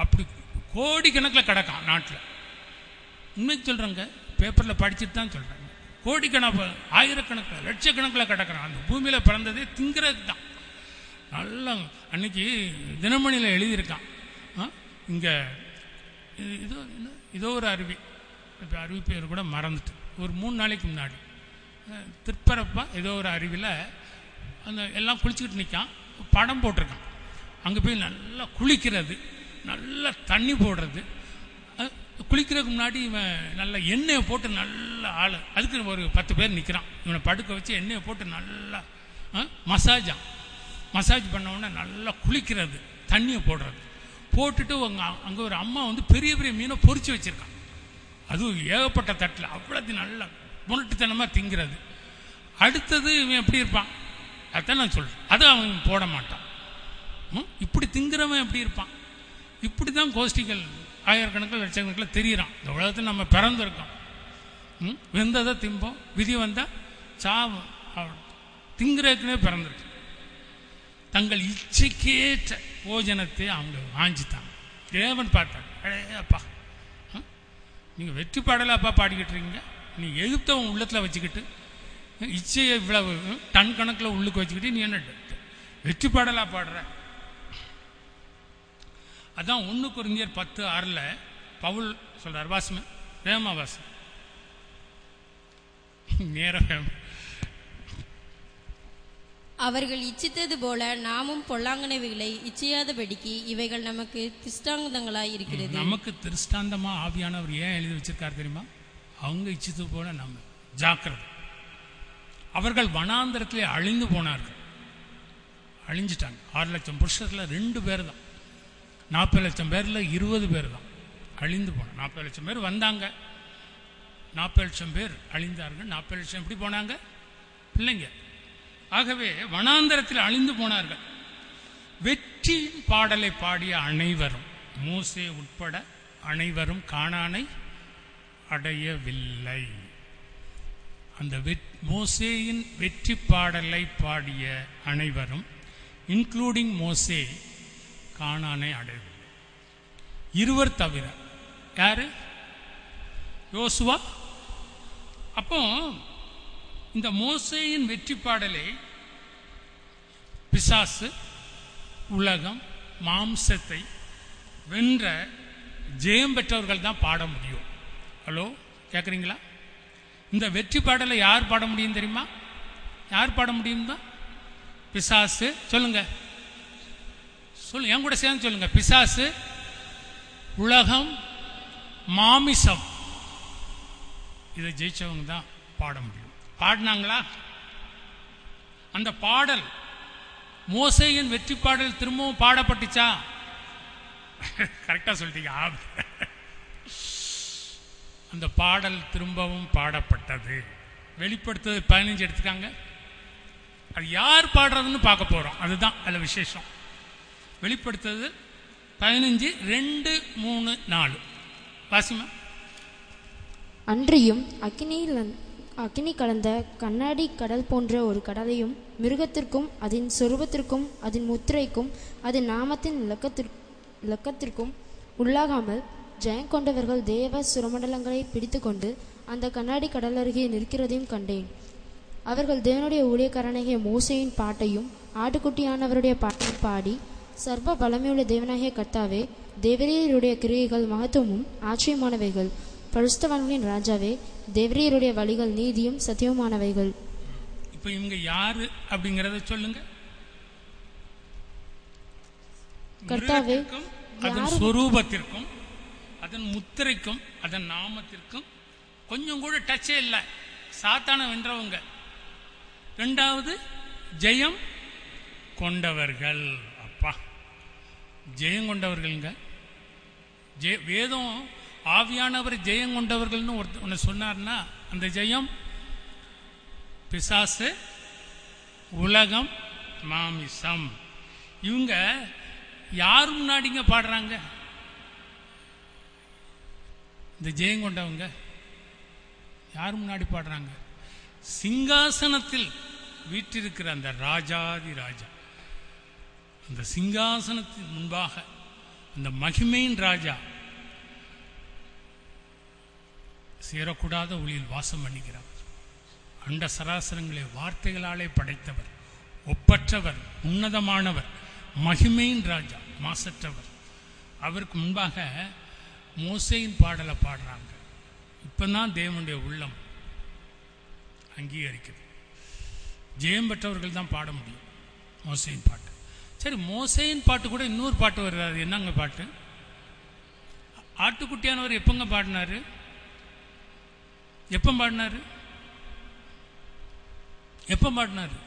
அப்படி கோடிக்கணக்கில் கிடக்கான் நாட்டில். உண்மைக்கு சொல்கிறேங்க, பேப்பரில் படிச்சுட்டு தான் சொல்கிறாங்க. கோடிக்கணக்கு, ஆயிரக்கணக்கில், லட்சக்கணக்கில் கிடக்கிறான். அந்த பூமியில் பிறந்ததே திங்கிறது தான். நல்லா அன்னைக்கு தினமணியில் எழுதியிருக்கான். இங்கே இதோ ஒரு அருவி, இப்போ அருவி பேர் கூட மறந்துட்டு, ஒரு 3 நாளைக்கு முன்னாடி திருப்பரப்பா ஏதோ ஒரு அருவியில் அந்த எல்லாம் குளிச்சுக்கிட்டு நிற்கான். படம் போட்டிருக்கான். அங்கே போய் நல்லா குளிக்கிறது, நல்லா தண்ணி போடுறது. குளிக்கிறதுக்கு முன்னாடி இவன் நல்ல எண்ணெயை போட்டு நல்ல ஆள், அதுக்கு ஒரு 10 பேர் நிற்கிறான். இவனை படுக்க வச்சு எண்ணெயை போட்டு நல்லா மசாஜ் பண்ணவுடனே நல்லா குளிக்கிறது, தண்ணியை போடுறது. போட்டுட்டு அங்கே ஒரு அம்மா வந்து பெரிய பெரிய மீனை பொறிச்சு வச்சுருக்கான். அதுவும் ஏகப்பட்ட தட்டில் அவ்வளோத்தையும் நல்லா முரட்டுத்தனமாக திங்கிறது. அடுத்தது இவன் எப்படி இருப்பான் அதான் நான் சொல்கிறேன். அதை அவன் போட மாட்டான். இப்படி திங்கிறவன் எப்படி இருப்பான்? இப்படி தான் கோஷ்டிகள் ஆயிரக்கணக்கில் லட்சக்கணக்கில் தெரிகிறான். இந்த உலகத்தில் நம்ம பிறந்திருக்கோம். வெந்ததை திம்போம், விதி வந்தால் சாவும். திங்கிறதுக்குனே பிறந்திருக்கு. தங்கள் இச்சைக்கேற்ற போஜனத்தை அவங்க வாஞ்சித்தாங்க. தேவன் பார்த்தாங்க, அப்பா நீங்கள் வெற்றி பாடலாப்பா பாடிக்கிட்டு இருக்கீங்க, நீ எகிப்தவன் உள்ளத்தில் வச்சுக்கிட்டு இச்சையை இவ்வளவு டன் கணக்கில் உள்ளுக்கு வச்சுக்கிட்டு நீ என்ன வெற்றி பாடலா பாடுற? அதான் 1 கொரிந்தியர் 10:6 பவுல் சொல்றார். வாசுமே, வேமா வாசு, நேரம். அவர்கள் இச்சித்தது போல நாமும் பொல்லாங்கனவைகளை இச்சையாதபடிக்கு இவைகள் நமக்கு திருஷ்டாந்தங்களாய் இருக்கிறது. நமக்கு திருஷ்டாந்தமா ஆவியானவர் ஏன் எழுதி வச்சிருக்காரு தெரியுமா? அவங்க இச்சித்தது போல நம்ம ஜாக்கிரதை. அவர்கள் வனாந்தரத்திலே அழிந்து போனார்கள், அழிஞ்சிட்டாங்க. 6 லட்சம் புருஷத்தில் 2 பேர் தான், 40 லட்சம் பேரில் 20 பேர் தான் அழிந்து போனாங்க. 40 லட்சம் பேர் வந்தாங்க, 40 லட்சம் பேர் அழிந்தார்கள். 40 லட்சம் எப்படி போனாங்க? பிள்ளைங்க. ஆகவே வனாந்தரத்தில் அழிந்து போனார்கள். வெற்றி பாடலை பாடிய அனைவரும், மோசே உட்பட அனைவரும் கானானை அடையவில்லை. அந்த மோசேயின் வெற்றி பாடலை பாடிய அனைவரும், இன்க்ளூடிங் மோசே, கானானை அடையவில்லை. 2 தவிர. யாரு? யோசுவா. அப்போ இந்த மோசேயின் வெற்றி பாடலை பிசாசு, உலகம், மாம்சத்தை வென்ற ஜெயம் பெற்றவர்கள் தான் பாட முடியும். ஹலோ, கேட்குறீங்களா? இந்த வெற்றி பாடலை யார் பாட முடியும் தெரியுமா? யார் பாட முடியும் தான்? பிசாசு. சொல்லுங்க, சொல்லுங்க, என் கூட சேர்ந்து சொல்லுங்க. பிசாசு, உலகம், மாமிசம், இதை ஜெயிச்சவங்க தான் பாட முடியும். பாடினாங்களா? அந்த பாடல், மோசேயின் வெற்றி பாடல் திரும்பவும் பாடப்பட்டுச்சா? கரெக்டா சொல்லிட்டீங்க. அந்த பாடல் திரும்பவும் பாடப்பட்டது. வெளிப்படுத்தது 15 எடுத்துக்காங்க. அது யார் பாடுறதுன்னு பார்க்க போறோம். அதுதான் அதில் விசேஷம். வெளிப்படுத்தது 15, 2, 3, 4 வாசிமா. அன்றியும் அக்கினி கலந்த கண்ணாடி கடல் போன்ற ஒரு கடலையும், மிருகத்திற்கும் அதன் சொரூபத்திற்கும் அதன் முத்திரைக்கும் அதன் நாமத்தின் இலக்கத்திற்கும் உள்ளாகாமல் ஜெயங்கொண்டவர்கள் தேவ சுரமண்டலங்களை பிடித்து கொண்டு அந்த கண்ணாடி கடல் அருகே நிற்கிறதையும் கண்டேன். அவர்கள் தேவனுடைய ஊழியக்காரனாகிய மோசேயின் பாட்டையும் ஆட்டுக்குட்டியானவருடைய பாட்டையும் பாடி, சர்வ வல்லமையுள்ள தேவனாகிய கர்த்தாவே, தேவரீருடைய கிரியைகள் மகத்துவமும் ஆச்சரியமானவைகள், பரிசுத்தவான்களின் ராஜாவே, தேவரீருடைய வழிகள் நீதியும் சத்தியமானவைகள். இப்ப இவங்க யாரு அப்படிங்கறத சொல்லுங்க. கர்த்தாவே, அதன் ஸ்வரூபத்திற்கும் அதன் முத்திரைக்கும் அதன் நாமத்திற்கும் கொஞ்சம் கூட டச்சே இல்லை. சாத்தான வென்றவங்க. 2வது ஜெயம் கொண்டவர்கள். அப்பா, ஜெயம் கொண்டவர்கள்ங்க. வேதம் ஆவியானவர் ஜெயம் கொண்டவர்கள்னு ஒன்று சொன்னார்னா, அந்த ஜெயம் பிசாசு, உலகம், மாமிசம். இவங்க யாரு முன்னாடிங்க பாடுறாங்க? இந்த ஜெயம் கொண்டவங்க யார் முன்னாடி பாடுறாங்க? சிங்காசனத்தில் வீற்றிருக்கிற அந்த ராஜாதி ராஜா, அந்த சிங்காசனத்தின் முன்பாக அந்த மகிமையின் ராஜா சேரக்கூடாத ஒளியில் வாசம் பண்ணுகிறவர், அண்ட சராசரங்களை வார்த்தைகளாலே படைத்தவர், ஒப்பற்றவர், உன்னதமானவர், மகிமையின் ராஜா, மாசற்றவர். அவருக்கு முன்பாக மோசேயின் பாடலை பாடுறாங்க. இப்பதான் தேவனுடைய உள்ளம் அங்கீகரிக்குது. ஜெயம் பெற்றவர்கள் தான் பாட முடியும் மோசேயின் பாட்டு. சரி, மோசேயின் பாட்டு கூட இன்னொரு பாட்டு வருது. அது என்னங்க பாட்டு? ஆட்டுக்குட்டியானவர் எப்பங்க பாடினாரு? எப்ப பாடினாரு? எப்ப பாடினாரு?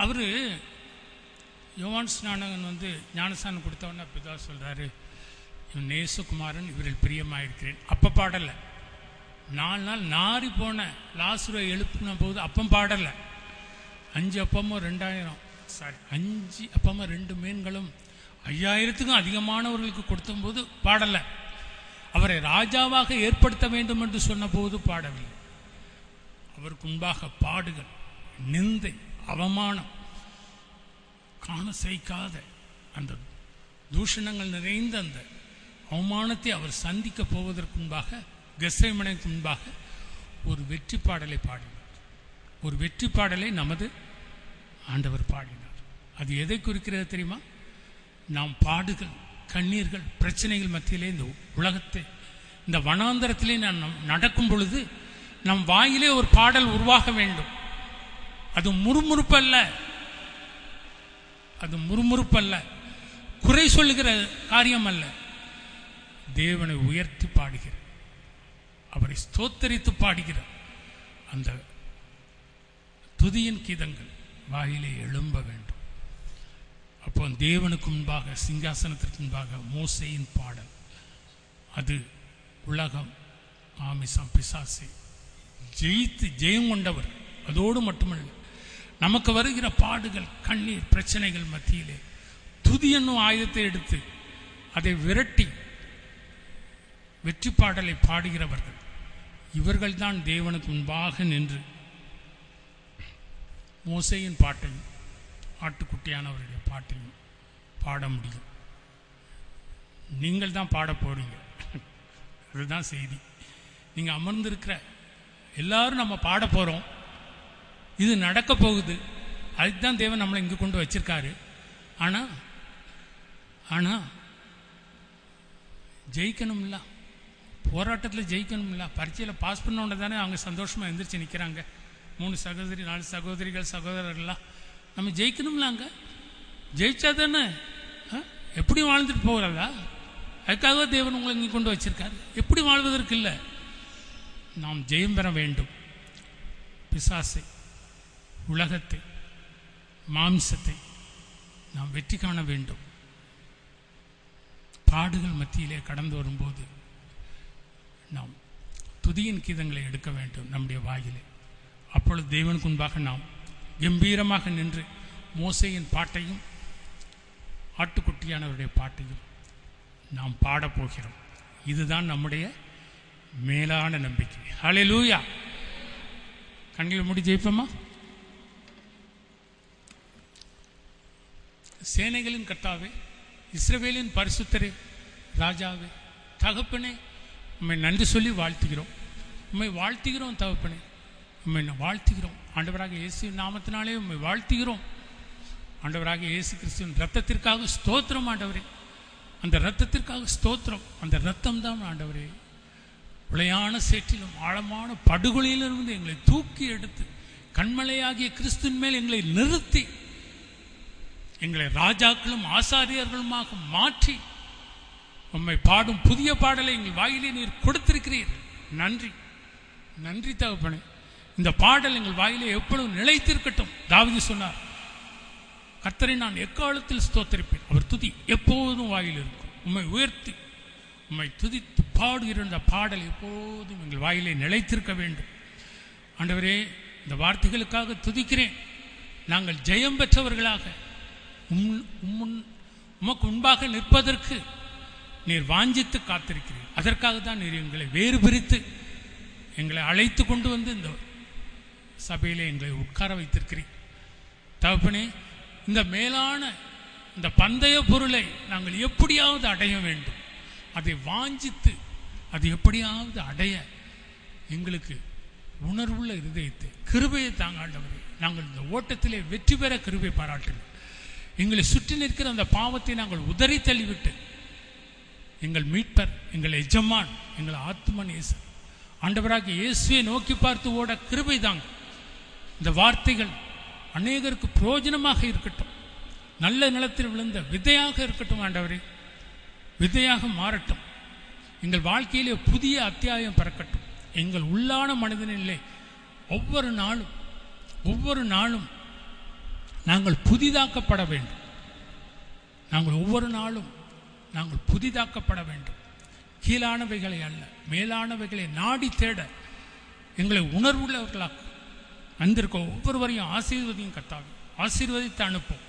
அவரு யோவான் ஸ்நானகன் வந்து ஞானஸ்நானம் கொடுத்தவொன்னே பிதா சொல்றாரு, இவன் நேசகுமாரன், இவரில் பிரியமாயிருக்கிறேன். அப்ப பாடல. 4 நாள் நாரி போன லாசருவை எழுப்பின போது அப்பம் பாடல. 5 அப்பமும் 2 மீன்களும் 5000த்துக்கும் அதிகமானவர்களுக்கு கொடுத்த போது பாடல. அவரை ராஜாவாக ஏற்படுத்த வேண்டும் என்று சொன்ன போது பாடவில்லை. அவருக்கு முன்பாக பாடுகள், நிந்தை, அவமானம், காண சகிக்காத அந்த தூஷணங்கள் நிறைந்த அந்த அவமானத்தை அவர் சந்திக்க போவதற்கு முன்பாக, கெத்செமனேக்கு முன்பாக ஒரு வெற்றி பாடலை பாடினார். ஒரு வெற்றி பாடலை நமது ஆண்டவர் பாடினார். அது எதை குறிக்கிறது தெரியுமா? நாம் பாடுகள், கண்ணீர்கள், பிரச்சனைகள் மத்தியிலே இந்த உலகத்தை, இந்த வனாந்தரத்திலே நான் நடக்கும் பொழுது நம் வாயிலே ஒரு பாடல் உருவாக வேண்டும். அது முறுமுறுப்பல்ல, அது முறுமுறுப்பல்ல, குறை சொல்லுகிற காரியம் அல்ல. தேவனை உயர்த்தி பாடுகிற, அவரை ஸ்தோத்தரித்து பாடுகிற அந்த துதியின் கீதங்கள் வாயிலே எழும்ப வேண்டும். அப்போ தேவனுக்கு முன்பாக, சிங்காசனத்திற்கு முன்பாக மோசேயின் பாடல், அது உலகம், ஆமிசம், பிசாசை ஜெயித்து ஜெயம் கொண்டவர். அதோடு மட்டுமல்ல, நமக்கு வருகிற பாடுகள், கண்ணீர், பிரச்சனைகள் மத்தியிலே துதி என்னும் ஆயுதத்தை எடுத்து அதை விரட்டி வெற்றி பாடலை பாடுகிறவர்கள், இவர்கள் தான் தேவனுக்கு முன்பாக நின்று மோசேயின் பாட்டையும் ஆட்டுக்குட்டியானவருடைய பாட்டையும் பாட முடியும். நீங்கள் தான் பாட போறீங்க. அதுதான் செய்தி. நீங்க அமர்ந்திருக்கிற எல்லாரும் நம்ம பாட போறோம். இது நடக்க போகுது. அதுக்கு தான் தேவன் நம்மளை இங்கு கொண்டு வச்சிருக்காரு. ஆனா ஜெயிக்கணும்ல, போராட்டத்தில் ஜெயிக்கணும்ல. பரீட்சையில் பாஸ் பண்ணோன்னு தானே அவங்க சந்தோஷமா எந்திரிச்சு நிற்கிறாங்க. 3 சகோதரி, 4 சகோதரிகள், சகோதரர்கள்லாம். நம்ம ஜெயிக்கணும்ல. அங்கே ஜெயிச்சா தானே எப்படி வாழ்ந்துட்டு போகிறதா? அதுக்காக தேவன் உங்களை இங்கே கொண்டு வச்சிருக்காரு. எப்படி வாழ்வதற்கு இல்லை, நாம் ஜெயம் பெற வேண்டும். பிசாசை, உலகத்தை, மாம்சத்தை நாம் வெற்றி காண வேண்டும். பாடுகள் மத்தியிலே கடந்து வரும்போது நாம் துதியின் கீதங்களை எடுக்க வேண்டும் நம்முடைய வாயிலே. அப்பொழுது தேவனுக்கு முன்பாக நாம் கம்பீரமாக நின்று மோசேயின் பாட்டையும் ஆட்டுக்குட்டியானவருடைய பாட்டையும் நாம் பாடப்போகிறோம். இதுதான் நம்முடைய மேலான நம்பிக்கை. ஹல்லேலூயா. கண்கள் மூடி ஜெயிப்போமா? சேனைகளின் கர்த்தாவே, இஸ்ரவேலின் பரிசுத்தரே, ராஜாவே, தகப்பனே, உம்மை நன்றி சொல்லி வாழ்த்துகிறோம். உம்மை வாழ்த்துகிறோம் தகப்பனே, உம்மை வாழ்த்துகிறோம். ஆண்டவராக இயேசு நாமத்தினாலே உம்மை வாழ்த்துகிறோம். ஆண்டவராக இயேசு கிறிஸ்துவின் ரத்தத்திற்காக ஸ்தோத்திரம் ஆண்டவரே. அந்த ரத்தத்திற்காக ஸ்தோத்திரம். அந்த ரத்தம் தான் ஆண்டவரே விளையான சேற்றிலும் ஆழமான படுகொலையிலிருந்து எங்களை தூக்கி எடுத்து கண்மலையாகிய கிறிஸ்துவின் மேல் எங்களை நிறுத்தி எங்களை ராஜாக்களும் ஆசாரியர்களுமாக மாற்றி உம்மை பாடும் புதிய பாடலை எங்கள் வாயிலே நீர் கொடுத்திருக்கிறீர்கள். நன்றி, நன்றி தகப்பனே. இந்த பாடல் எங்கள் வாயிலே எப்பொழுதும் நிலைத்திருக்கட்டும். தாவீது சொன்னார், கர்த்தரை நான் எக்காலத்தில் ஸ்தோத்தரிப்பேன், அவர் துதி எப்போதும் வாயில் இருக்கும். உம்மை உயர்த்தி உம்மை துதித்து பாடுகிற இந்த பாடல் எப்போதும் எங்கள் வாயிலே நிலைத்திருக்க வேண்டும். ஆண்டவரே, இந்த வார்த்தைகளுக்காக துதிக்கிறேன். நாங்கள் ஜெயம் பெற்றவர்களாக உமக்கு முன்பாக நிற்பதற்கு நீர் வாஞ்சித்து காத்திருக்கிறீர். அதற்காக தான் நீர் எங்களை வேறு பிரித்து எங்களை அழைத்து கொண்டு வந்து இந்த சபையிலே எங்களை உட்கார வைத்திருக்கிறீர். தகப்பனே, இந்த மேலான இந்த பந்தய பொருளை நாங்கள் எப்படியாவது அடைய வேண்டும். அதை வாஞ்சித்து அது எப்படியாவது அடைய எங்களுக்கு உணர்வுள்ள இருதயத்தை, கிருபையை தாங்க ஆண்டவரே. நாங்கள் இந்த ஓட்டத்திலே வெற்றி பெற கிருபை பாராட்டுங்கள். எங்களை சுற்றி நிற்கிற அந்த பாவத்தை நாங்கள் உதறி தள்ளிவிட்டு எங்கள் மீட்பர், எங்கள் எஜமான், எங்கள் ஆத்ம நேசர் ஆண்டவராக இயேசுவை நோக்கி பார்த்து ஓட கிருபை தாங்க. இந்த வார்த்தைகள் அநேகருக்கு பிரயோஜனமாக இருக்கட்டும். நல்ல நிலத்தில் விழுந்த விதையாக இருக்கட்டும் ஆண்டவரே. விதையாக மாறட்டும். எங்கள் வாழ்க்கையிலே புதிய அத்தியாயம் பிறக்கட்டும். எங்கள் உள்ளான மனிதனிலே ஒவ்வொரு நாளும் நாங்கள் புதிதாக்கப்பட வேண்டும். ஒவ்வொரு நாளும் நாங்கள் புதிதாக்கப்பட வேண்டும். கீழானவைகளை அல்ல, மேலானவைகளை நாடி தேட எங்களை உணர்வுள்ளவர்களாக வந்திருக்க ஒவ்வொருவரையும் ஆசீர்வதியும் கர்த்தாவே. ஆசீர்வதித்து அனுப்பும்.